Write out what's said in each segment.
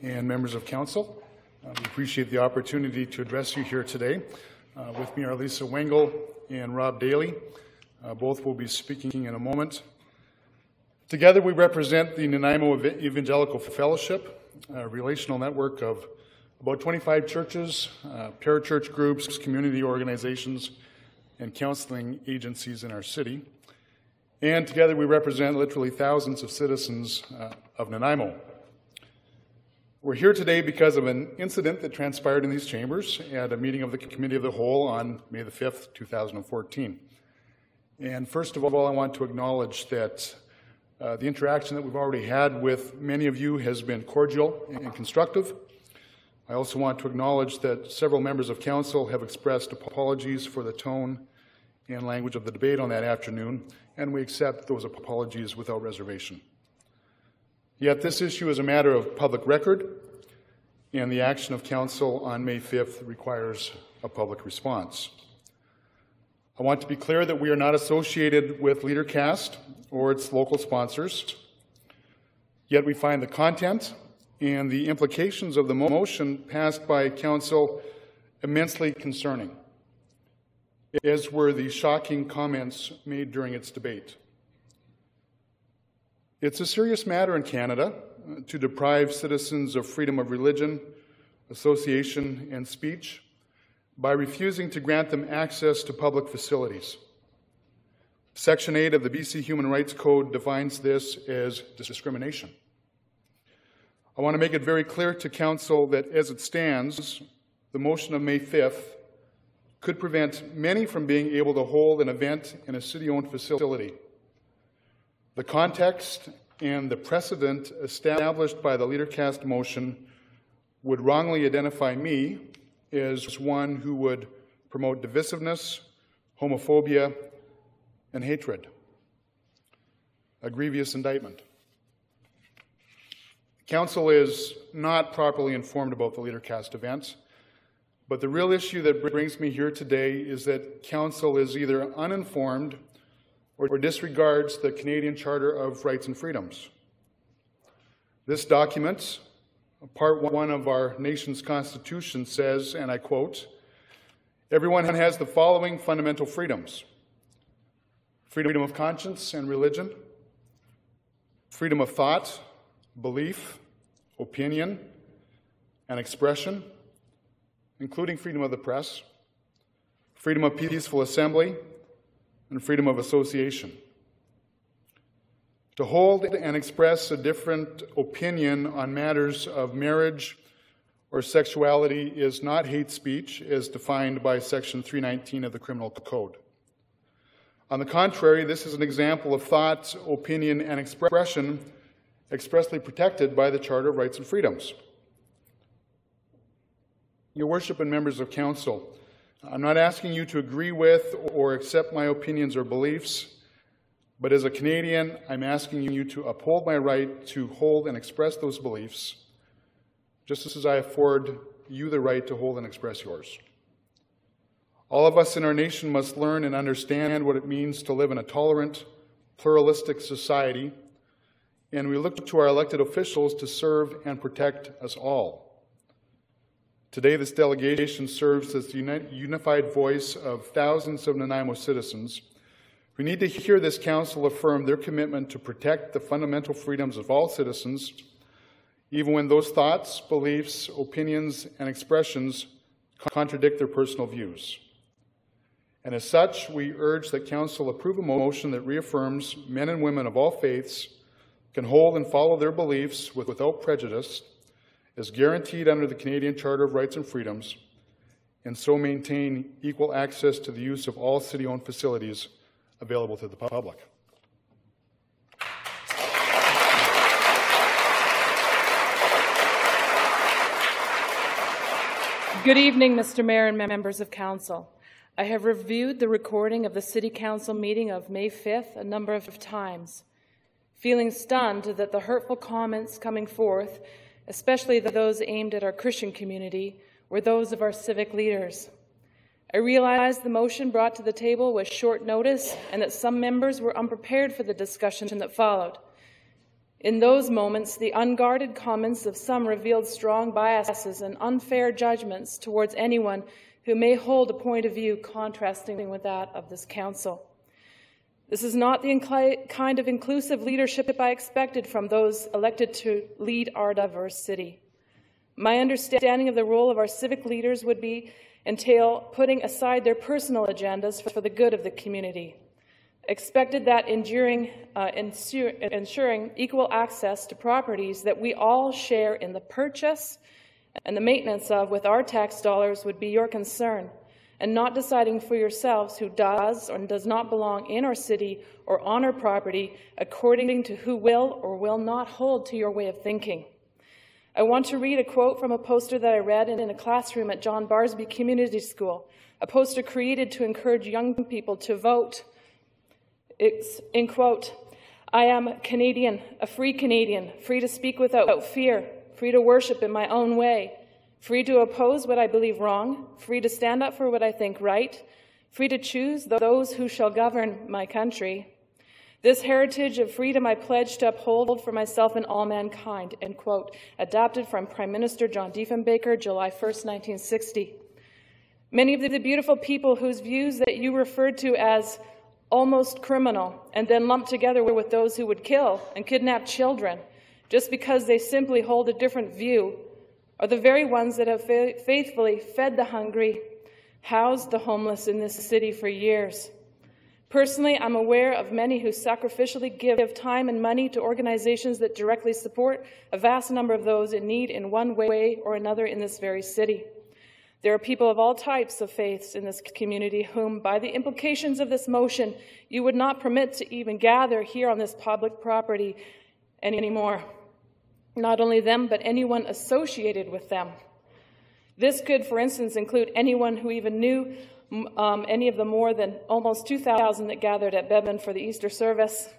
and members of council. We appreciate the opportunity to address you here today. With me are Lisa Wengel and Rob Daly. Both will be speaking in a moment. Together we represent the Nanaimo Evangelical Fellowship, a relational network of about 25 churches, parachurch groups, community organizations, and counseling agencies in our city. And together we represent literally thousands of citizens of Nanaimo. We're here today because of an incident that transpired in these chambers at a meeting of the Committee of the Whole on May the 5th, 2014. And first of all, I want to acknowledge that the interaction that we've already had with many of you has been cordial and constructive. I also want to acknowledge that several members of council have expressed apologies for the tone and language of the debate on that afternoon, and we accept those apologies without reservation. Yet this issue is a matter of public record, and the action of council on May 5th requires a public response. I want to be clear that we are not associated with Leadercast or its local sponsors, yet we find the content and the implications of the motion passed by council immensely concerning, as were the shocking comments made during its debate. It's a serious matter in Canada to deprive citizens of freedom of religion, association, and speech by refusing to grant them access to public facilities. Section 8 of the BC Human Rights Code defines this as discrimination. I want to make it very clear to council that as it stands, the motion of May 5th could prevent many from being able to hold an event in a city-owned facility. The context and the precedent established by the Leadercast motion would wrongly identify me as one who would promote divisiveness, homophobia, and hatred. A grievous indictment. Council is not properly informed about the Leadercast event, but the real issue that brings me here today is that council is either uninformed or disregards the Canadian Charter of Rights and Freedoms. This document, Part 1 of our nation's Constitution, says, and I quote, "Everyone has the following fundamental freedoms: freedom of conscience and religion, freedom of thought, belief, opinion, and expression, including freedom of the press, freedom of peaceful assembly, and freedom of association. To hold and express a different opinion on matters of marriage or sexuality is not hate speech as defined by Section 319 of the Criminal Code. On the contrary, this is an example of thought, opinion, and expression expressly protected by the Charter of Rights and Freedoms." Your Worship and members of council, I'm not asking you to agree with or accept my opinions or beliefs, but as a Canadian, I'm asking you to uphold my right to hold and express those beliefs, just as I afford you the right to hold and express yours. All of us in our nation must learn and understand what it means to live in a tolerant, pluralistic society, and we look to our elected officials to serve and protect us all. Today, this delegation serves as the unified voice of thousands of Nanaimo citizens who need to hear this council affirm their commitment to protect the fundamental freedoms of all citizens, even when those thoughts, beliefs, opinions, and expressions contradict their personal views. And as such, we urge that council approve a motion that reaffirms men and women of all faiths can hold and follow their beliefs without prejudice, as guaranteed under the Canadian Charter of Rights and Freedoms, and so maintain equal access to the use of all city-owned facilities available to the public. Good evening, Mr. Mayor and members of council. I have reviewed the recording of the City Council meeting of May 5th a number of times, feeling stunned that the hurtful comments coming forth, especially those aimed at our Christian community, were those of our civic leaders. I realized the motion brought to the table was short notice and that some members were unprepared for the discussion that followed. In those moments, the unguarded comments of some revealed strong biases and unfair judgments towards anyone who may hold a point of view contrasting with that of this council. This is not the kind of inclusive leadership I expected from those elected to lead our diverse city. My understanding of the role of our civic leaders would entail putting aside their personal agendas for the good of the community. Expected that ensuring equal access to properties that we all share in the purchase and the maintenance of with our tax dollars would be your concern, and not deciding for yourselves who does or does not belong in our city or on our property according to who will or will not hold to your way of thinking. I want to read a quote from a poster that I read in a classroom at John Barsby Community School, a poster created to encourage young people to vote. It's, in quote, "I am Canadian, a free Canadian, free to speak without fear, free to worship in my own way, free to oppose what I believe wrong, free to stand up for what I think right, free to choose those who shall govern my country. This heritage of freedom I pledge to uphold for myself and all mankind," end quote, adapted from Prime Minister John Diefenbaker, July 1st, 1960. Many of the beautiful people whose views that you referred to as almost criminal and then lumped together with those who would kill and kidnap children just because they simply hold a different view are the very ones that have faithfully fed the hungry, housed the homeless in this city for years. Personally, I'm aware of many who sacrificially give time and money to organizations that directly support a vast number of those in need in one way or another in this very city. There are people of all types of faiths in this community whom, by the implications of this motion, you would not permit to even gather here on this public property anymore. Not only them, but anyone associated with them. This could, for instance, include anyone who even knew any of the more than almost 2,000 that gathered at Bevan for the Easter service.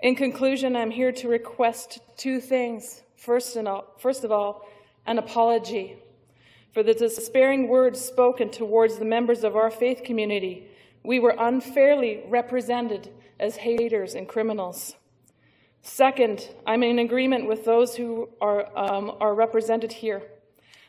In conclusion, I'm here to request two things. First of all, an apology for the despairing words spoken towards the members of our faith community. We were unfairly represented as haters and criminals. Second, I'm in agreement with those who are represented here.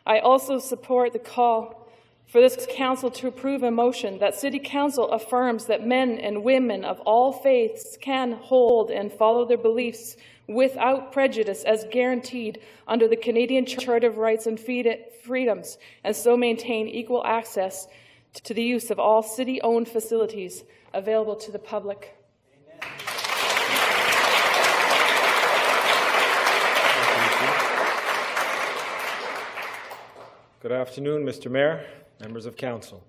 I also support the call for this council to approve a motion that City Council affirms that men and women of all faiths can hold and follow their beliefs without prejudice as guaranteed under the Canadian Charter of Rights and Freedoms, and so maintain equal access to the use of all city-owned facilities available to the public. Good afternoon, Mr. Mayor, members of Council.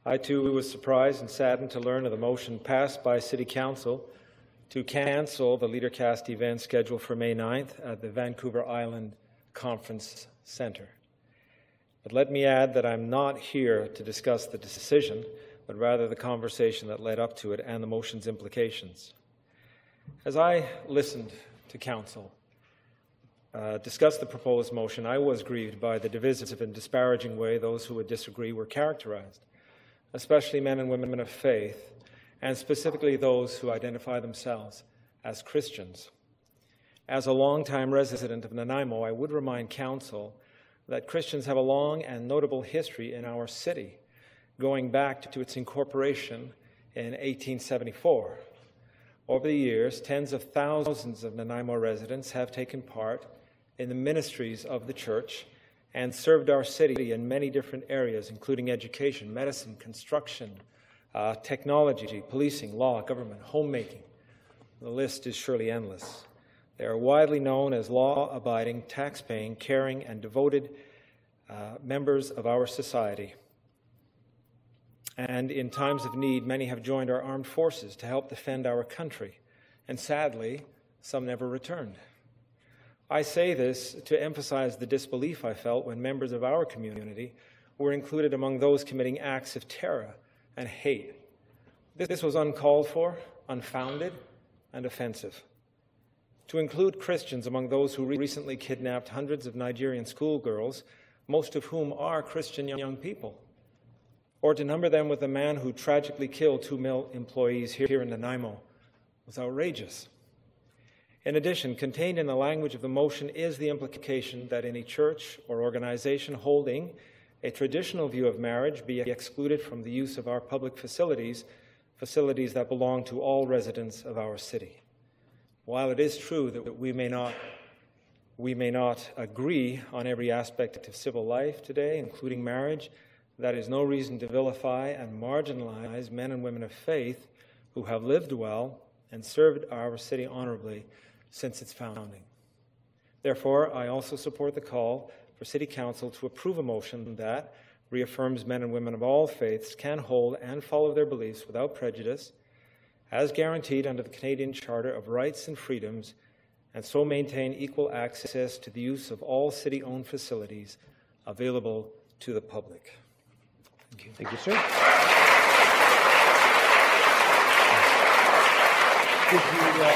I too was surprised and saddened to learn of the motion passed by City Council to cancel the Leadercast event scheduled for May 9th at the Vancouver Island Conference Centre. But let me add that I'm not here to discuss the decision, but rather the conversation that led up to it and the motion's implications. As I listened to Council discuss the proposed motion, I was grieved by the divisive and disparaging way those who would disagree were characterized, especially men and women of faith, and specifically those who identify themselves as Christians. As a longtime resident of Nanaimo, I would remind Council that Christians have a long and notable history in our city, going back to its incorporation in 1874. Over the years, tens of thousands of Nanaimo residents have taken part in the ministries of the church and served our city in many different areas, including education, medicine, construction, technology, policing, law, government, homemaking. The list is surely endless. They are widely known as law-abiding, tax-paying, caring, and devoted members of our society. And in times of need, many have joined our armed forces to help defend our country. And sadly, some never returned. I say this to emphasize the disbelief I felt when members of our community were included among those committing acts of terror and hate. This was uncalled for, unfounded, and offensive. To include Christians among those who recently kidnapped hundreds of Nigerian schoolgirls, most of whom are Christian young people, or to number them with the man who tragically killed 2 mill employees here in Nanaimo, was outrageous. In addition, contained in the language of the motion is the implication that any church or organization holding a traditional view of marriage be excluded from the use of our public facilities, facilities that belong to all residents of our city. While it is true that we may not agree on every aspect of civil life today, including marriage, that is no reason to vilify and marginalize men and women of faith who have lived well and served our city honorably since its founding. Therefore, I also support the call for City Council to approve a motion that reaffirms men and women of all faiths can hold and follow their beliefs without prejudice, as guaranteed under the Canadian Charter of Rights and Freedoms, and so maintain equal access to the use of all city-owned facilities available to the public. Thank you. Thank you, sir. Did you,